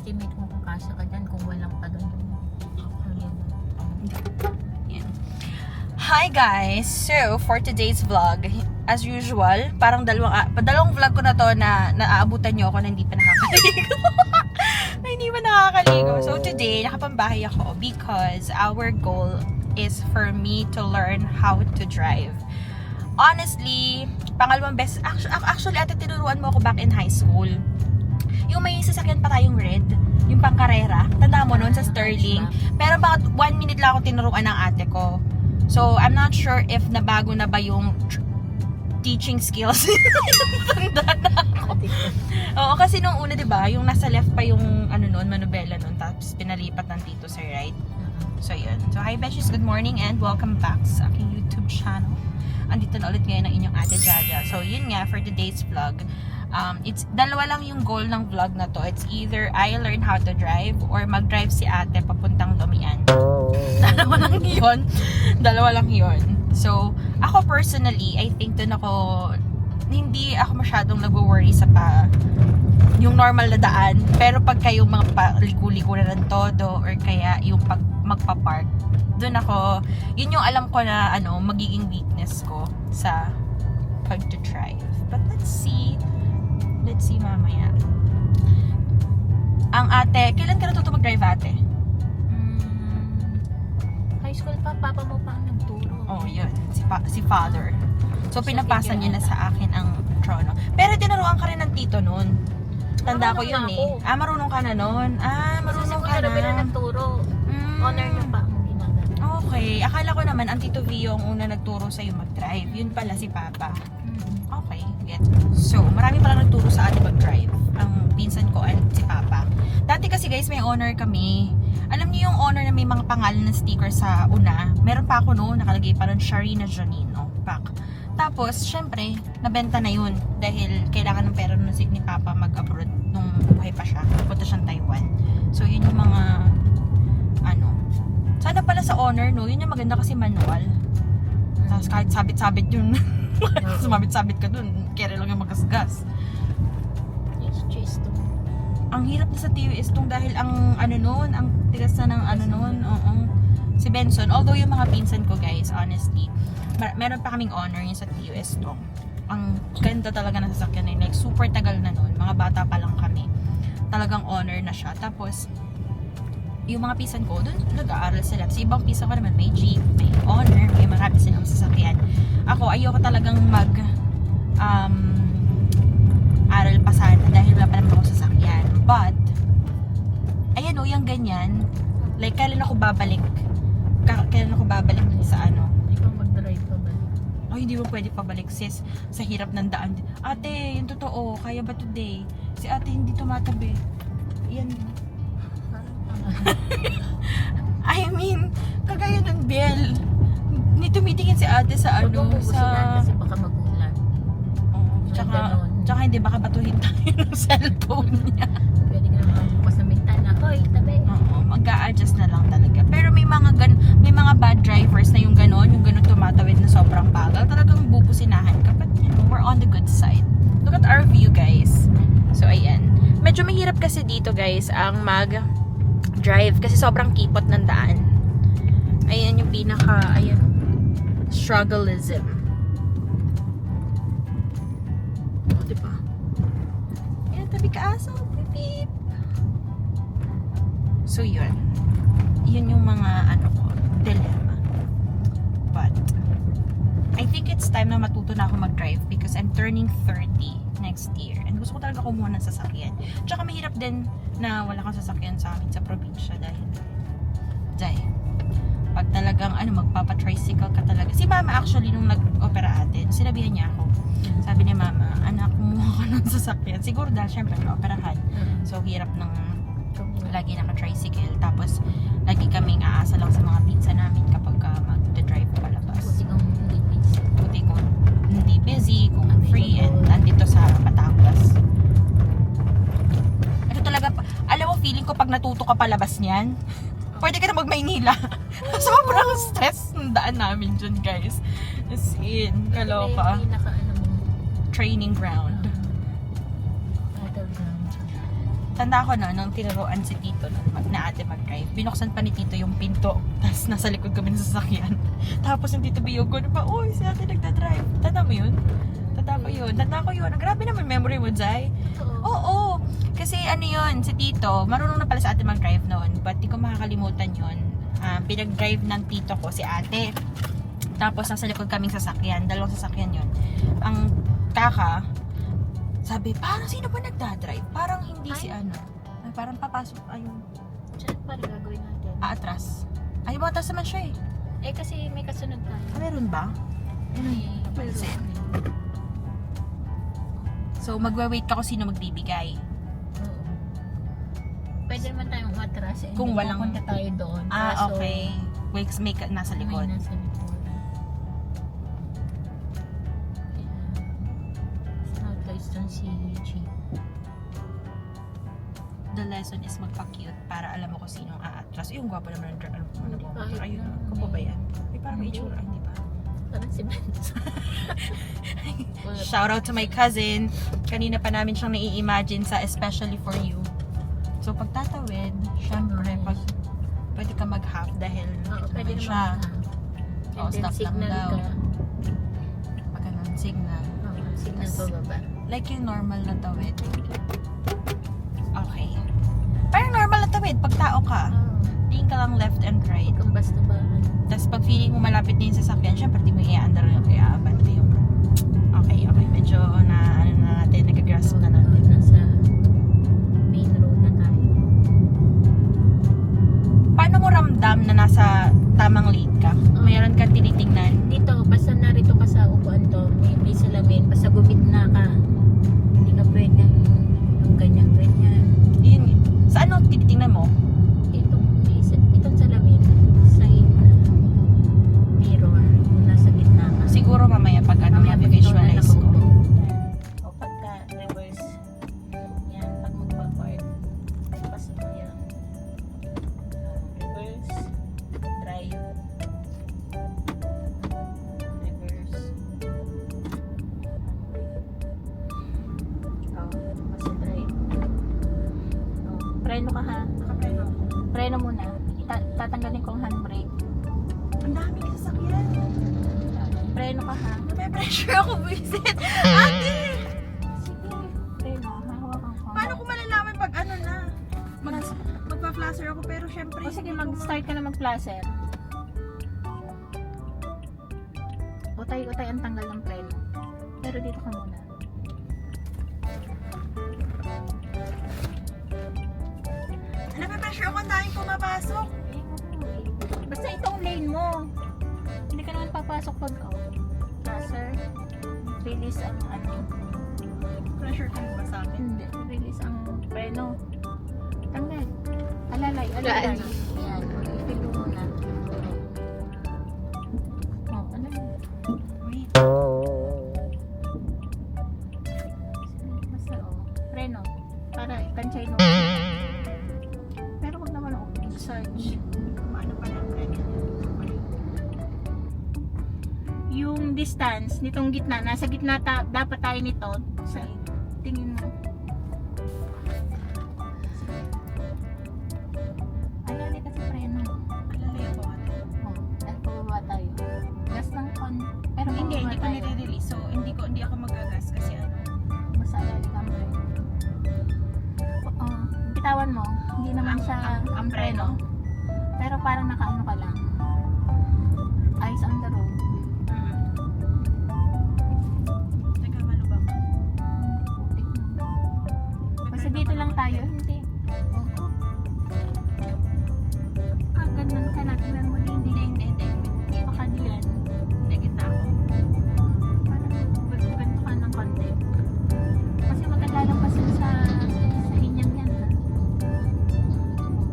estimate mo kung kasya ka dyan kung walang pa doon. Yan. Hi guys! So, for today's vlog, as usual, parang dalawang vlog ko na to na naaabutan nyo ako na hindi pa nakakaligo. Na hindi pa nakakaligo. So today, nakapambahay ako because our goal is for me to learn how to drive. Honestly, pangalawang beses, actually ate tinuruan mo ako back in high school. Yung may sasakyan pa tayong red, yung pangkarera, tanda mo nun sa Sterling. Pero bakit 1 minute lang ako tinuruan ng ate ko. So, I'm not sure if nabago na ba yung teaching skills. Tanda na ako. Oo, kasi nung una, diba, yung nasa left pa yung ano nun, manubela nun, tapos pinalipat ng dito sa right. So, yun. So, hi Beshies, good morning and welcome back sa aking YouTube channel. Andito na ulit ngayon ang inyong ate Jaja. So, yun nga, for today's vlog, it's dalawa lang yung goal ng vlog na to. It's either I learn how to drive or mag-drive si ate papuntang Lumian. Dalawa lang yun. So, ako personally, I think dun ako, hindi ako masyadong nag-worry sa yung normal na daan. Pero pag kayong mga paligo-ligo na ng todo or kaya yung pag magpa-park, dun ako, yun yung alam ko na magiging weakness ko sa pag-drive. But let's see mamaya. Ang ate, kailan ka natuto mag-drive ate? High school pa, papa mo pa ang nagturo. Oh, yun. Si father. So, pinapasa niya na sa akin ang trono. Pero tinuruan ka rin ng tito nun. Tanda ko yun eh. Marunong ka na nun. Marunong ka na. Kasi nagturo. Honor niyo pa ang ginagawa. Okay. Akala ko naman, ang Tito Vio ang una nagturo sa'yo mag-drive. Yun pala si Papa. Okay. Get. So, marami pala nagturo sa atin mag-drive. Ang pinsan ko and si Papa. Dati kasi guys, may honor kami. Alam niyo yung honor na may mga pangalan ng sticker sa una? Meron pa ako noon, nakalagay pa rin Sharina Janino. Pak. Tapos, syempre, nabenta na yun. Dahil kailangan ng pera ni Papa mag-abroad nung buhay pa siya. Punta siyang Taiwan. So, yun yung mga sana pala sa honor, no? Yun yung maganda kasi manual. Tapos kahit sabit-sabit yun. Sumabit-sabit ka dun. Kere lang yung magasgas. Ang hirap na sa TUS tong dahil ang ang tigas na ng noon. Si Benson. Although yung mga pinsan ko guys, honestly, meron pa kaming honor yung sa TUS tong. Ang ganda talaga ng sasakyan na like super tagal na noon. Mga bata pa lang kami. Talagang honor na siya. Tapos, yung mga pisan ko, doon nag-aaral sila. Sa ibang pisan ko naman, may jeep, may honor, may marami silang sasakyan. Ako, ayoko talagang aral pa sana dahil wala pa naman ako sasakyan. But, ayan yung ganyan, like, kailan ako babalik dun sa Ikaw mag-drive pa ba? Oh, hindi mo pwede pabalik sis, sa hirap ng daan. Ate, yung totoo, kaya ba today? Si ate hindi tumatabi. Yan. I mean, kagaya ng bell. Hindi tumitingin si ate sa Kasi baka magulan. Tsaka hindi baka batuhin tayo ng cellphone niya. Pwede ka naman bukas na bintana. Hoy, tabi. Mag-a-adjust na lang talaga. Pero may mga bad drivers na yung ganon tumatawid na sobrang bagal. Talagang bubusinahan ka. But we're on the good side. Look at our view guys. So ayan. Medyo mahirap kasi dito guys ang drive kasi sobrang kipot ng daan. Ayan yung struggleism. Diba? Ayan, tabi ka aso. Beep. So yun. Yun yung mga dilemma. But I think it's time na matuto na ako mag-drive because I'm turning 30 next year. And gusto ko talaga kumuha ng sasakyan. Tsaka mahirap din na wala kang sasakyan sa amin sa probinsya dahil pag talagang magpapa-tricycle ka talaga. Si mama actually nung nag-opera atin, sinabihan niya ako. Sabi ni mama, anak, kumuha ka ng sasakyan. Siguro dahil syempre na-operahan. So hirap ng lagi naka-tricycle. Tapos lagi kaming aasa lang sa mga pinsan namin kapag mag-drive palabas. Buti kung hindi busy, kung free and nandito sa Batangas. Ito talaga, alam mo feeling ko pag natuto ka palabas niyan, pwede ka na mag-Maynila. Sobrang stress ng daan namin dyan guys. As in, kaloka. Training ground. Tanda ko no, nung tinuruan si Tito na ate mag-drive, binuksan pa ni Tito yung pinto, tapos nasa likod kami ng sasakyan. Tapos yung Tito Biyogo na pa, uy, si ate nagda-drive. Tanda mo yun? Tanda ko yun. Ang grabe naman memory mo, Zay. Oo. Kasi ano yun, si Tito, marunong na pala sa ate mag-drive noon, but di ko makakalimutan yun. Pinag-drive ng Tito ko, si ate. Tapos nasa likod kaming sasakyan, dalawang sasakyan yun. Ang kaka, sabi, parang sino ba nagdadrive? Parang hindi si ano. Ay, parang papasok, ayun. Saan pa rin gagawin natin? Atras. Ay, atras naman siya eh. Eh kasi may kasunod tayo. Meron ba? May Pansin. So, magwa-wait ka kung sino magbibigay. Oo. Pwede naman tayong umatras. Kung walang- Punta tayo doon. Kaso, Okay. Wait, may nasa may likod. nasa likod. Snowflakes doon si G. The lesson is magpa-cute para alam mo kung sinong aatras. Yung gwapo naman ng driver. Kahit Ayun, na. kung pa ba yan? Ay, parang may itsura, hindi ba? Parang si Benz. Shout out to my cousin. Kanina pa namin siyang nai-imagine sa Especially For You. So, pag tatawid, syempre, pag pwede ka mag-half dahil Oo, ito pwede naman naman. siya. And Oh, then stop lang signal daw. ka. Pag ganun, signal. Oo, signal Tas- pababa. Like yung normal na tawid. Okay. Parang normal na tawid pag tao ka. Oo. Tingin ka lang left and right. Kung basta ba. Tapos pag feeling mo malapit na yung sasakyan, syempre di mo i-under yung kaya abante yung... Okay. Medyo na, ano na natin, nag-grasp na natin. Nasa main road na tayo. Paano mo ramdam na nasa tamang lane ka? Mayroon kang tinitingnan? Dito, basta narito ka sa upuan to, may salamin, basta gumitna ka. Hindi ka pwedeng ganyan-ganyan. Yun, sa ano tinitingnan mo? Itong salamin, sa mirror, kung nasa gitna ka. Siguro mamaya pag ano, Mamaya pag ikaw na visualize ko. nakaupo. O pagka reverse, yan, pag magpa-park, basta mo yan. Reverse, drive, reverse. Basta drive. Preno ka ha. Nakapreno. Preno muna. Tatanggalin ko ang handbrake. Ang daming sasakyan. Preno ka ha. Nape-pressure ako, visit. Ate! Sige. Preno. Hahawakan ko. Paano ko malalaman pag ano na? Magpa-flasher ako pero syempre... O sige, hindi ko mag-start ka na mag-placer. Utay-utay ang tanggal ng preno. Pero dito ka muna. Nape-pressure ako, ang daming pumapasok. Basta itong lane mo. Hindi ka naman papasok pag placer. Release ang ano. Pressure ka ba sa akin? Hindi. Release ang preno. Tanggal. Alalay. Yan. Ipilo mo na. Ano? Wait. Basta preno. Para itansay mo. Pero huwag naman search. Paano pa lang Yung distance nitong gitna, nasa gitna dapat tayo nito. Sa tingin mo. Alalay kasi preno. Alalay ako ate. Dahil pababa tayo. Gas ng pero Hindi pababa ko tayo. nire-release. So, hindi ako magagas kasi ano. Basta alalay ka preno. Bitawan mo. Hindi naman siya ang preno. Pero parang nakaano ka lang. Eyes on the road. Nagkamalubang. Putik mo. Basta dito lang tayo. Hindi. Ganun ka na. Tingnan mo din. Hindi. Baka diyan. Hindi, gitna ako. Parang ganito ka ng konti. Kasi magkakalampasan sa inyang yan. Ha?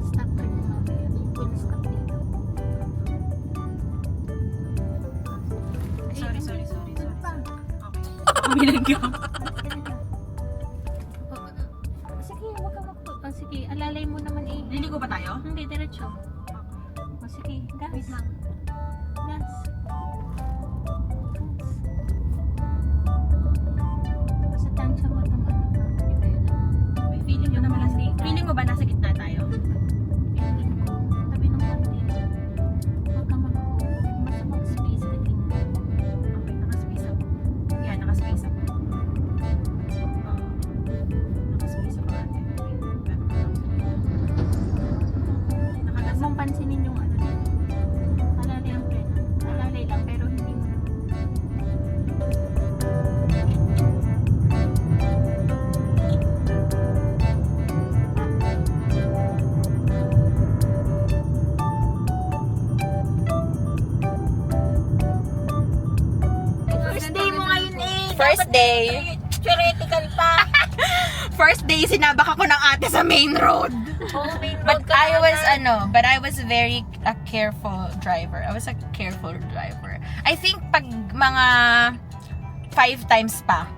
Stop ka din mamaya. Full stop dito. Sorry. Pa. Okay. Binagyo. Sige, huwag ka sige, alalay mo naman eh. Liligo ba tayo? Hindi, diretso. O sige, gas. Wait lang. Gas. Basta tansya mo itong ano. Di ba yun? May feeling ko naman Hindi First day. Theoretical pa. First day, sinabak ako ng ate sa main road. Oh, main But road ka I was, agad. but I was very a careful driver. I was a careful driver. I think pag mga 5 times pa.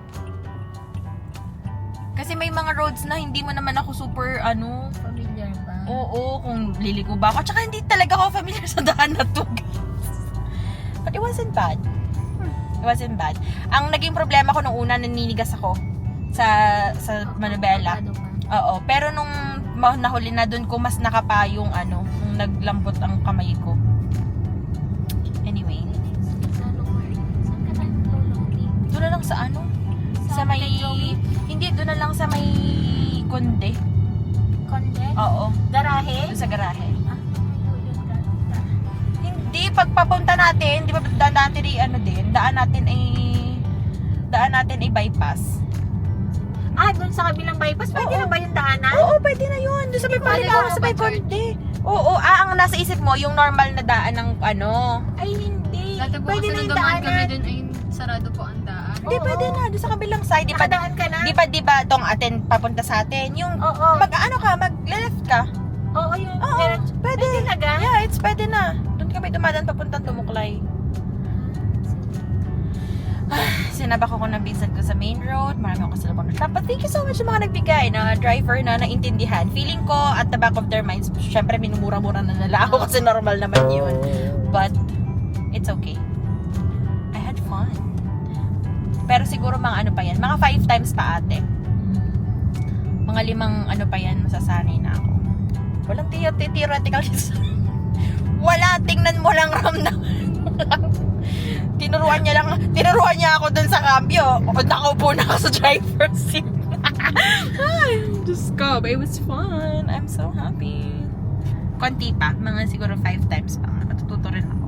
Kasi may mga roads na hindi mo naman ako super, Familiar ba? oo, kung liliko ba ako. Tsaka hindi talaga ako familiar sa daan na to, guys. But it wasn't bad. It wasn't bad. Ang naging problema ko nung una, naninigas ako sa Manobela. Abado ka. Oo, pero nung nahuli na doon ko, mas nakapa yung nung naglambot ang kamay ko. Anyway. Saan ka tayo Lomi? Doon na lang sa Sa may... kay Joey? Hindi, doon na lang sa may Konde. Konde? Oo, Garahe? doon sa garahe. Ah, yun ka. Hindi, pagpapunta natin, di ba daan natin daan natin ay bypass. Ah, doon sa kabilang bypass, pwede Oo. na ba yung daanan? Oo, pwede na yun. Doon sa may Hindi ko alam Palila, sa kung may ba Konde. Oo, ang nasa isip mo, yung normal na daan ng Ay, hindi. Dati po Pwede kasi na nung yung dumaan kami daanan. dun ay sarado po ang daan. Hindi, Oo. pwede na. Doon sa kabilang side. Nakadaan ka na? Di ba tong atin, papunta sa atin. Yung, Oo. mag-left ka. Oo, yung Oo, diretso. pwede. Ay, talaga? Yeah, pwede na. Doon kami dumadaan papuntang Tumuklay. Sinabak ako ng bisan ko sa main road. Marami ako kasalubong na shop. But thank you so much sa mga nagbigay na driver na naintindihan. Feeling ko at the back of their minds, syempre minumura-mura na nila ako kasi normal naman yun. But it's okay. I had fun. Pero siguro mga pa yan. Mga 5 times pa ate. Mga 5 pa yan, masasanay na ako. Walang theoretical. Wala, tingnan mo lang tinuruan niya ako dun sa cambio. Nakaupo na ako sa driver's seat. Ay, Diyos ko. But it was fun. I'm so happy. Konti pa. Mga siguro 5 times pa. Matututo rin ako.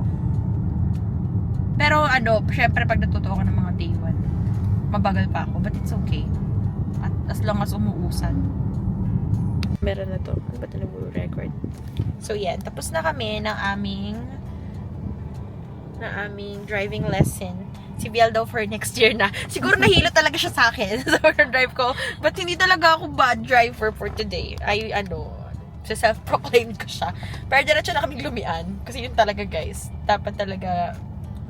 Pero syempre pag natuto ako ng mga day 1, mabagal pa ako. But it's okay. At as long as umuusad. Meron na to. Ano ba ito nag-record? So yan. Tapos na kami ng aming driving lesson. Si Biel daw for next year na. Siguro nahilo talaga siya sa akin sa drive ko. But hindi talaga ako bad driver for today. Sa self-proclaimed ko siya. Pero diretso na kaming lumian. Kasi yun talaga guys. Dapat talaga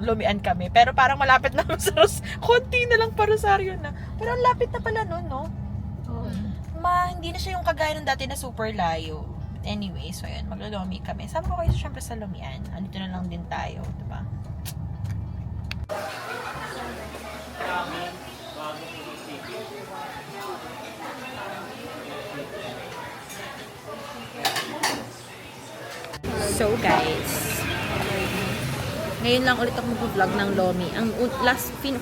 lumian kami. Pero parang malapit na sa konti na lang pa Rosario na. Pero ang lapit na pala nun, no? Oo. Hindi na siya yung kagaya ng dati na super layo. Anyway, so yun, maglalomi kami. Sama ko kayo syempre sa lumian. Andito na lang din tayo, diba? So guys, ngayon lang ulit ako mag-vlog ng Lomi. Ang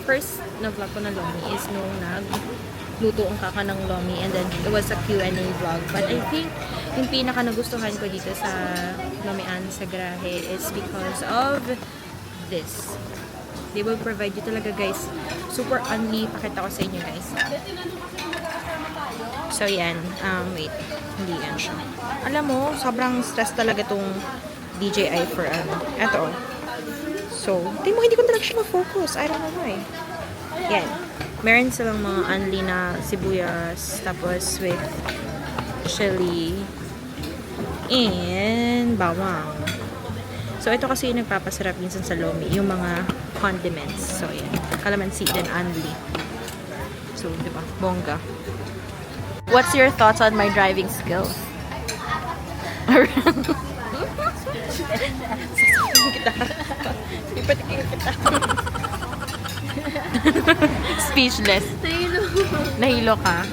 first na vlog ko ng Lomi is nung nagluto ang kaka ng Lomi, and then it was a Q&A vlog. But I think yung pinaka nagustuhan ko dito sa Lomian sa Grahe is because of this. They will provide you talaga guys. Super unli. Pakita ko sa inyo guys. So yan. Wait. Hindi yan siya. Alam mo, sobrang stress talaga tong DJI for Eto. So, hindi ko talaga siya ma-focus. I don't know why. Yan. Meron silang mga unli na sibuyas. Tapos with chili. And bawang. So, ito kasi yung nagpapasarap minsan sa Lomi. Yung mga condiments. So, yan. Calamansi din unli. So, di ba? Bongga. What's your thoughts on my driving skills? Speechless. Nahilo ka?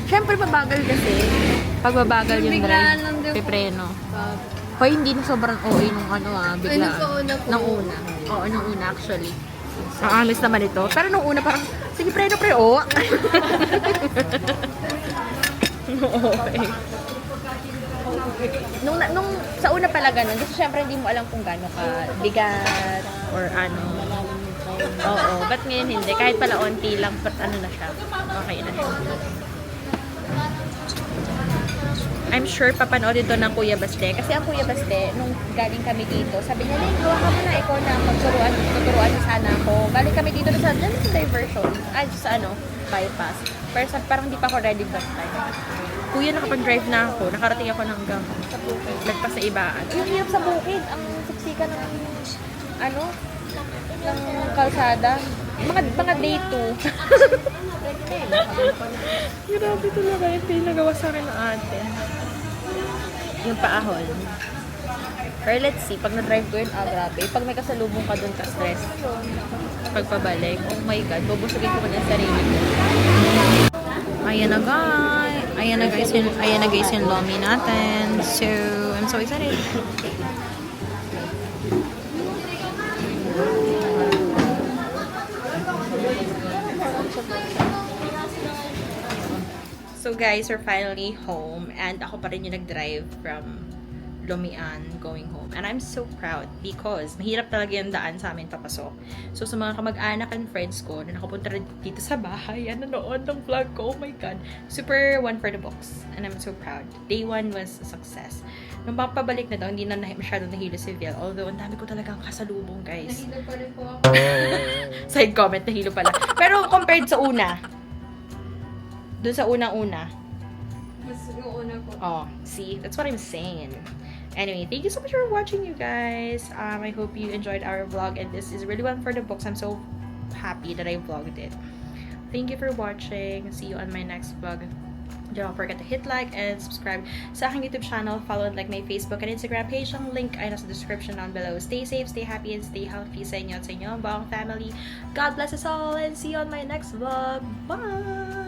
Siyempre, mabagal kasi. Pag mabagal yung Biglaan drive, lang din. pipreno. Hoy, hindi na sobrang OA nung bigla. Ay, nung una po. Nung una. Oo, nung una actually. Ang amis naman ito. Pero nung una parang, sige preno pre, oo. Okay. Nung sa una pala ganun, kasi syempre hindi mo alam kung gaano ka bigat or ano. Oo, but ngayon hindi. Kahit pala onti lang, but ano na siya. Okay na siya. I'm sure papanoodin to ng Kuya Baste. Kasi ang Kuya Baste, nung galing kami dito, sabi niya, Ling, gawa ka muna, ikaw na, tuturuan mo sana ako. Galing kami dito sa diversion. Ay, sa bypass. Pero parang hindi pa ako ready that time. Kuya, nakapag-drive na ako. Nakarating ako ng hanggang lagpas sa ibaan. Yung hirap sa bukid, ang siksika ng, ng kalsada. Mga day 2. Grabe talaga yung pinagawa sa akin ng ate. Yung paahon. Pero let's see, pag na-drive ko yun, grabe. Pag may kasalubong ka dun, ka-stress. Pagpabalik, oh my God, bubusugin ko muna yung sarili ko. Ayan na guys. Ayan na guys yung lomi natin. So, I'm so excited. So guys, we're finally home and ako pa rin yung nag-drive from Lumian going home. And I'm so proud because mahirap talaga yung daan sa amin papasok. So sa mga kamag-anak and friends ko na nakapunta rin dito sa bahay, nanonood ng vlog ko, oh my God. Super one for the books. And I'm so proud. Day 1 was a success. Nung pabalik na daw, hindi na masyadong nahilo si Viel. Although, ang dami ko talagang kasalubong, guys. Nahilo pa rin po ako. Side comment, nahilo pala. Pero compared sa una, dun sa unang-una, Mas yung una po. oh, see? That's what I'm saying. Anyway, thank you so much for watching, you guys. I hope you enjoyed our vlog, and this is really one for the books. I'm so happy that I vlogged it. Thank you for watching. See you on my next vlog. Don't forget to hit like and subscribe sa aking YouTube channel. Follow and like my Facebook and Instagram page. Ang link ay nasa description down below. Stay safe, stay happy, and stay healthy sa inyo at sa inyong buong family. God bless us all, and see you on my next vlog. Bye!